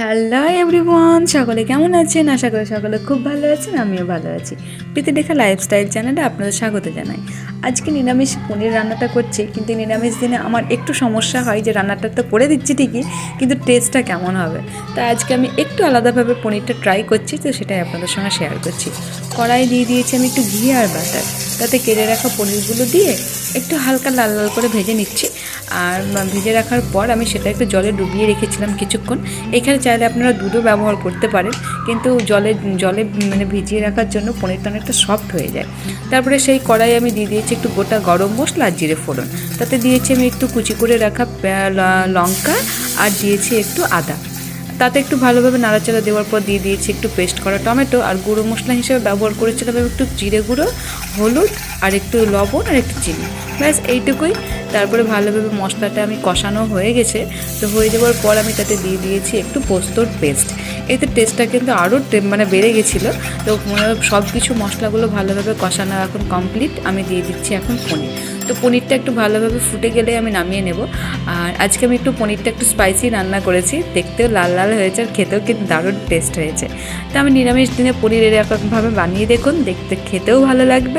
Hello everyone, সকলে কেমন আছেন? আশা করি সকলে খুব ভালো আছেন, আমিও ভালো আছি। প্রীতিরেখা লাইফস্টাইল চ্যানেলে আপনাদের স্বাগত জানাই। আজকে নিরামিষ পনির রান্নাটা করছি, কিন্তু নিরামিষ দিনে আমার একটু সমস্যা হয় যে রান্নাটা তো করে দিচ্ছি ঠিকই, কিন্তু টেস্টটা কেমন হবে। তাই আজকে আমি একটু আলাদাভাবে পনিরটা ট্রাই করছি, তো সেটাই আপনাদের সঙ্গে শেয়ার করছি। কড়াই দিয়ে দিয়েছি আমি একটু ঘি আর বাটার, তাতে কেটে রাখা পনিরগুলো দিয়ে একটু হালকা লাল লাল করে ভেজে নিচ্ছি। আর ভেজে রাখার পর আমি সেটা একটু জলে ডুবিয়ে রেখেছিলাম কিছুক্ষণ। এখানে চাইলে আপনারা দুধও ব্যবহার করতে পারেন, কিন্তু জলে জলে মানে ভিজিয়ে রাখার জন্য পনিরটা অনেকটা সফট হয়ে যায়। তারপরে সেই কড়াই আমি দিয়ে দিয়েছি একটু গোটা গরম মশলা আর জিরে ফোড়ন, তাতে দিয়েছি আমি একটু কুচি করে রাখা লঙ্কা আর দিয়েছি একটু আদা। তাতে একটু ভালোভাবে নাড়াচাড়া দেওয়ার পর দিয়ে দিয়েছি একটু পেস্ট করা টমেটো, আর গুঁড়ো মশলা হিসেবে ব্যবহার করেছিলাম একটু জিরে গুঁড়ো, হলুদ আর একটু লবণ আর একটু চিনি, ব্যাস এইটুকুই। তারপরে ভালোভাবে মশলাটা আমি কষানো হয়ে গেছে, তো হয়ে যাওয়ার পর আমি তাতে দিয়ে দিয়েছি একটু পোস্তর পেস্ট। এতে টেস্টটা কিন্তু আরও বেড়ে গেছিলো। তো সব কিছু মশলাগুলো ভালোভাবে কষানো এখন কমপ্লিট। আমি দিয়ে দিচ্ছি এখন পনির। তো পনিরটা একটু ভালোভাবে ফুটে গেলে আমি নামিয়ে নেব। আর আজকে আমি একটু পনিরটা একটু স্পাইসি রান্না করেছি, দেখতেও লাল লাল হয়েছে আর খেতেও কিন্তু দারুণ টেস্ট হয়েছে। তো আমি নিরামিষ দিনে পনির এরকমভাবে বানিয়ে দেখুন, দেখতে খেতেও ভালো লাগবে।